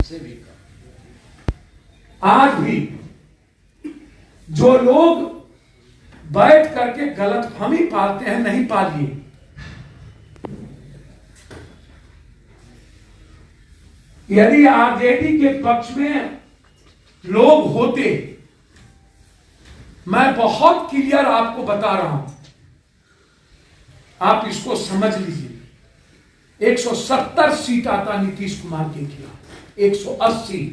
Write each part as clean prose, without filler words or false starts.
से भी कम। आज भी जो लोग बैठ करके गलतफहमी पालते हैं, नहीं पालिए। यदि आरजेडी के पक्ष में लोग होते, मैं बहुत क्लियर आपको बता रहा हूं, आप इसको समझ लीजिए। 170 सीट आता नीतीश कुमार के खिलाफ, 180।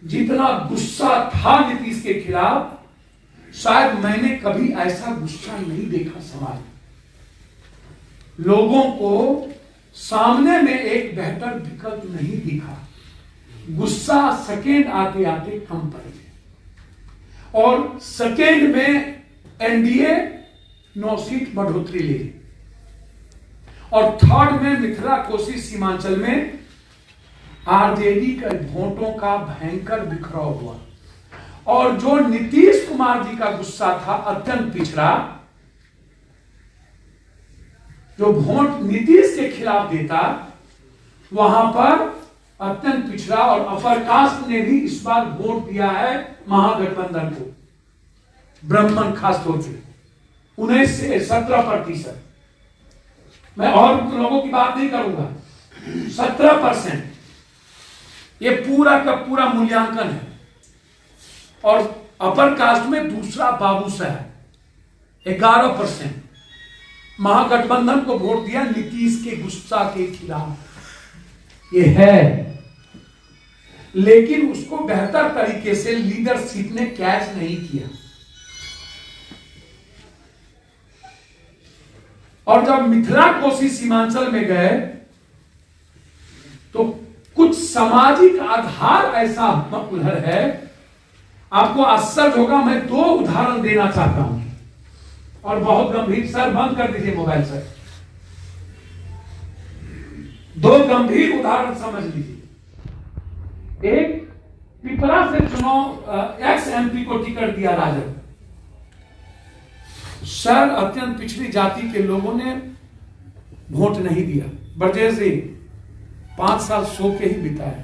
जितना गुस्सा था नीतीश के खिलाफ, शायद मैंने कभी ऐसा गुस्सा नहीं देखा समाज में। लोगों को सामने में एक बेहतर विकल्प नहीं दिखा। गुस्सा सेकेंड आते आते कम पड़ गया और सेकेंड में एनडीए 9 सीट बढ़ोतरी ले ली और थर्ड में मिथिला कोसी सीमांचल में आरजेडी के वोटों का भयंकर बिखराव हुआ। और जो नीतीश कुमार जी का गुस्सा था अत्यंत पिछड़ा, जो वोट नीतीश के खिलाफ देता, वहां पर अत्यंत पिछड़ा और अपर कास्ट ने भी इस बार वोट दिया है महागठबंधन को, ब्राह्मण खास तौर से 19 से 17%। मैं और लोगों की बात नहीं करूंगा, 17%। ये पूरा का पूरा मूल्यांकन है। और अपर कास्ट में दूसरा बाबूसा है 11%। महागठबंधन को वोट दिया नीतीश के गुस्सा के खिलाफ। ये है, लेकिन उसको बेहतर तरीके से लीडरशिप ने कैच नहीं किया। और जब मिथिला कोसी सीमांचल में गए तो कुछ सामाजिक आधार ऐसा उधर है, आपको आश्चर्य होगा। मैं 2 उदाहरण देना चाहता हूं और बहुत गंभीर। सर बंद कर दीजिए मोबाइल सर। 2 गंभीर उदाहरण समझ लीजिए। एक, पिपरा से चुनाव एक्स एमपी को टिकट दिया राजद। सर अत्यंत पिछड़ी जाति के लोगों ने वोट नहीं दिया। ब्रजेश जी 5 साल सो के ही बिताए।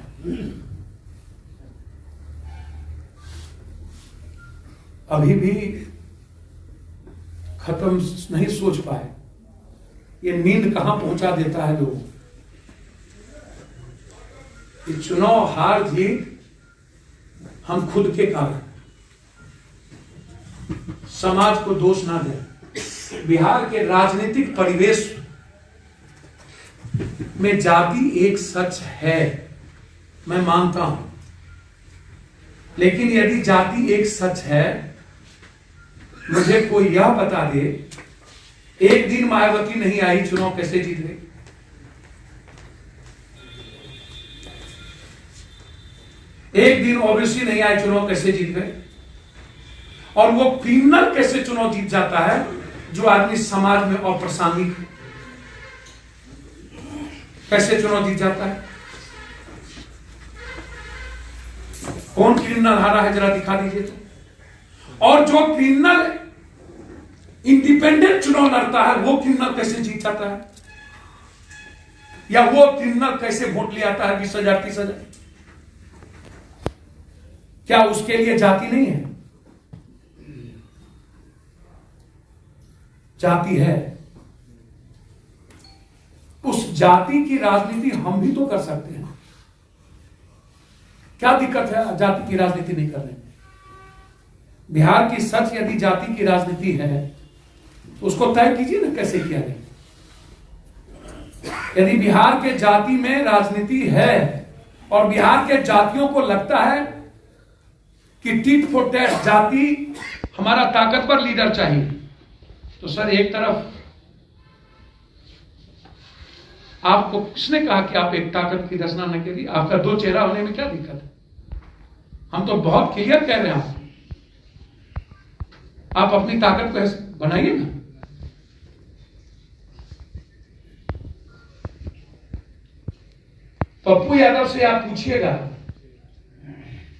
अभी भी खत्म नहीं सोच पाए। ये नींद कहां पहुंचा देता है लोगों। ये चुनाव हार जीत हम खुद के कारण, समाज को दोष ना दें। बिहार के राजनीतिक परिवेश में जाति एक सच है, मैं मानता हूं। लेकिन यदि जाति एक सच है, मुझे कोई यह बता दे, एक दिन मायावती नहीं आई, चुनाव कैसे जीत गई? एक दिन ओबीसी नहीं आए, चुनाव कैसे जीत गए? और वो क्रिमिनल कैसे चुनाव जीत जाता है जो आदमी समाज में अप्रासंगिक, कैसे चुनाव जीत जाता है? कौन क्रिमिनल हारा है जरा दिखा दीजिए तो। और जो क्रिमिनल इंडिपेंडेंट चुनाव लड़ता है वो क्रिमिनल कैसे जीत जाता है? या वो क्रिमिनल कैसे वोट ले आता है 20,000 30,000? क्या उसके लिए जाति नहीं है? जाति है। उस जाति की राजनीति हम भी तो कर सकते हैं। क्या दिक्कत है जाति की राजनीति नहीं करने में? बिहार की सच यदि जाति की राजनीति है तो उसको तय कीजिए ना, कैसे किया जाए। यदि बिहार के जाति में राजनीति है और बिहार के जातियों को लगता है कि टिट फॉर टैट जाति हमारा ताकतवर लीडर चाहिए, तो सर एक तरफ आपको किसने कहा कि आप एक ताकत की रचना न करिए? आपका 2 चेहरा होने में क्या दिक्कत है? हम तो बहुत क्लियर कह रहे हैं, आप अपनी ताकत को बनाइए ना। पप्पू यादव से आप पूछिएगा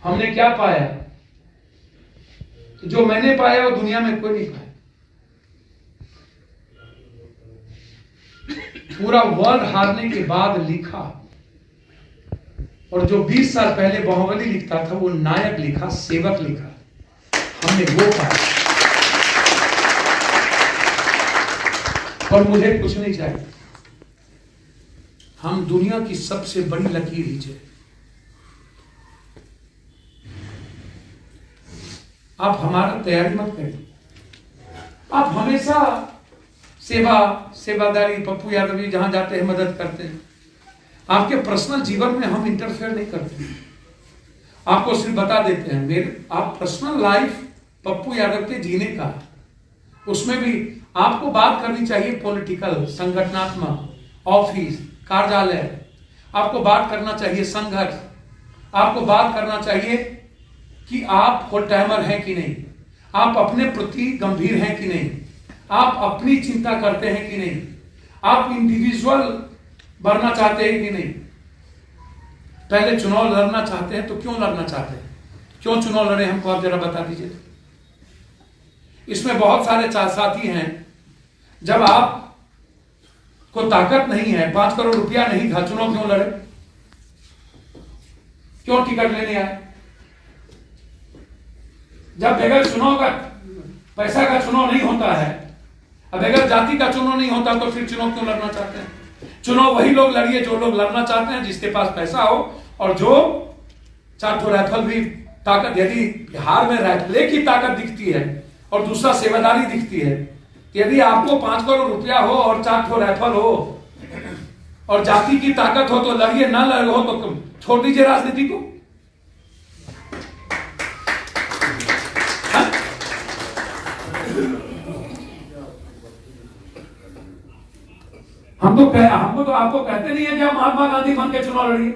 हमने क्या पाया, जो मैंने पाया वो दुनिया में कोई नहीं पाया। पूरा वर्ल्ड हारने के बाद लिखा और जो 20 साल पहले बाहुबली लिखता था वो नायक लिखा, सेवक लिखा, हमने वो पाया। और मुझे कुछ नहीं चाहिए, हम दुनिया की सबसे बड़ी लकीर खींचे। आप हमारा तैयारी मत करें, आप हमेशा सेवादारी, पप्पू यादव जी जहां जाते हैं मदद करते हैं। आपके पर्सनल जीवन में हम इंटरफेयर नहीं करते, आपको सिर्फ बता देते हैं मेरे आप पर्सनल लाइफ पप्पू यादव के जीने का, उसमें भी आपको बात करनी चाहिए पॉलिटिकल, संगठनात्मक, ऑफिस, कार्यालय, आपको बात करना चाहिए संघर्ष, आपको बात करना चाहिए कि आप फुल टाइमर हैं कि नहीं, आप अपने प्रति गंभीर हैं कि नहीं, आप अपनी चिंता करते हैं कि नहीं, आप इंडिविजुअल बनना चाहते हैं कि नहीं। पहले चुनाव लड़ना चाहते हैं तो क्यों लड़ना चाहते हैं, क्यों चुनाव लड़े, हमको आप जरा बता दीजिए। इसमें बहुत सारे साथी हैं, जब आप को ताकत नहीं है, 5 करोड़ रुपया नहीं था, चुनाव क्यों लड़े, क्यों टिकट लेने आए। जब बगैर चुनाव का, पैसा का चुनाव नहीं होता है, अब अगर जाति का चुनाव नहीं होता तो फिर चुनाव क्यों लड़ना चाहते हैं। चुनाव वही लोग लड़िए जो लोग लड़ना चाहते हैं, जिसके पास पैसा हो, और जो 4 ठो राइफल भी ताकत, यदि बिहार में राइफले की ताकत दिखती है और दूसरा सेवादारी दिखती है, यदि आपको 5 करोड़ रुपया हो और 4 ठो राइफल हो और जाति की ताकत हो तो लड़िए, ना लड़े हो तो छोड़ दीजिए राजनीति को। हमको तो आपको कहते नहीं है कि आप महात्मा गांधी बन के चुनाव लड़िए।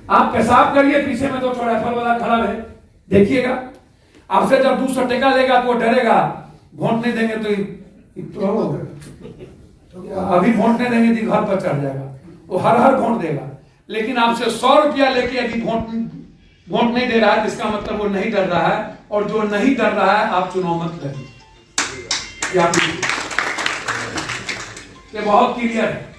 आप पेशाब करिए, पीछे में 2 ठो राइफल वाला खड़ा रहे, देखिएगा। आपसे जब 200 टका लेगा तो वो डरेगा, वोट नहीं देंगे तो अभी वोट नहीं देंगे तो घर पर चढ़ जाएगा, वो हर वोट देगा। लेकिन आपसे 100 रुपया लेके यदि वोट नहीं दे रहा है, इसका मतलब वो नहीं डर रहा है, और जो नहीं डर रहा है आप चुनाव मत लड़िए। ये बहुत क्लियर है।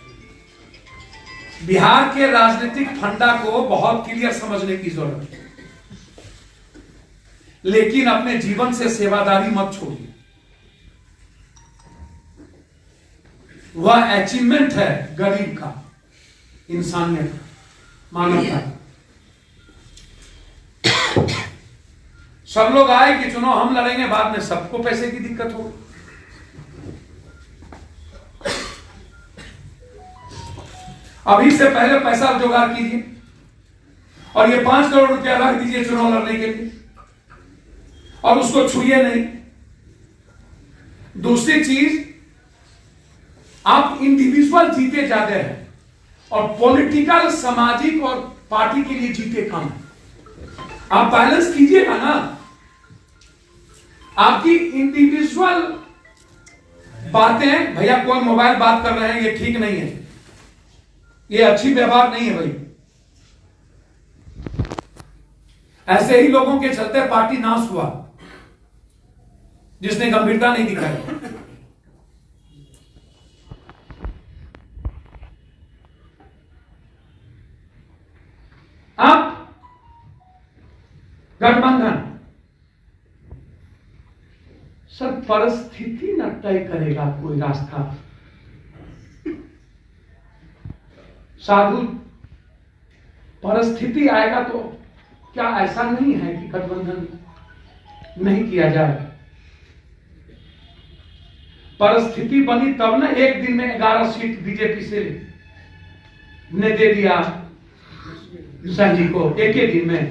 बिहार के राजनीतिक फंडा को बहुत क्लियर समझने की जरूरत है, लेकिन अपने जीवन से सेवादारी मत छोड़िए। वह अचीवमेंट है गरीब का, इंसानियत का, मानवता का। सब लोग आए कि चुनाव हम लड़ेंगे, बाद में सबको पैसे की दिक्कत होगी। अभी से पहले पैसा जुगाड़ कीजिए और ये 5 करोड़ रुपया रख दीजिए चुनाव लड़ने के लिए, और उसको छुइए नहीं। दूसरी चीज, आप इंडिविजुअल जीते ज्यादा है और पॉलिटिकल, सामाजिक और पार्टी के लिए जीते कम है। आप बैलेंस कीजिएगा ना। आपकी इंडिविजुअल बातें, भैया कोई मोबाइल बात कर रहे हैं, ये ठीक नहीं है, ये अच्छी व्यवहार नहीं है भाई। ऐसे ही लोगों के चलते पार्टी नाश हुआ, जिसने गंभीरता नहीं दिखाई। अब गठबंधन सर परिस्थिति न तय करेगा कोई रास्ता। साधु परिस्थिति आएगा तो क्या ऐसा नहीं है कि गठबंधन नहीं किया जाए। परिस्थिति बनी तब ना, एक दिन में 11 सीट बीजेपी से ने दे दिया संजी को, एक ही दिन में।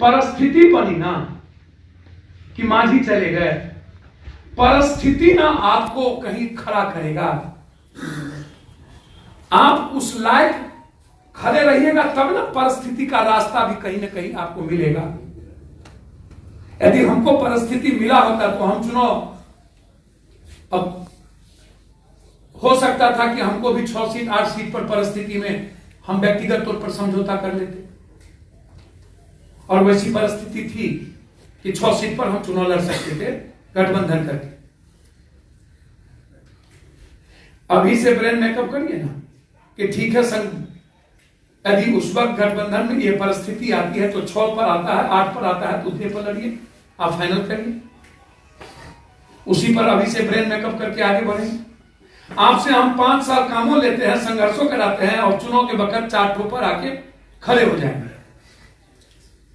परिस्थिति बनी ना कि माझी चले गए। परिस्थिति ना आपको कहीं खड़ा करेगा, आप उस लायक खड़े रहिएगा तब ना परिस्थिति का रास्ता भी कहीं ना कहीं आपको मिलेगा। यदि हमको परिस्थिति मिला होता तो हम चुनाव, अब हो सकता था कि हमको भी 6 सीट 8 सीट पर परिस्थिति में हम व्यक्तिगत तौर पर समझौता कर लेते, और वैसी परिस्थिति थी कि 6 सीट पर हम चुनाव लड़ सकते थे गठबंधन करके। अभी से ब्रेन मेकअप करिए ना, कि ठीक है संघ, यदि उस वक्त गठबंधन में ये परिस्थिति आती है तो 6 पर आता है, 8 पर आता है तो उतने पर लड़िए, आप फाइनल करिए, उसी पर अभी से ब्रेन मेकअप करके आगे बढ़ेंगे। आपसे हम 5 साल कामों लेते हैं, संघर्षों कराते हैं और चुनाव के वक्त 4 ठोप पर आके खड़े हो जाएंगे।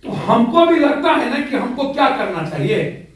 तो हमको भी लगता है ना कि हमको क्या करना चाहिए।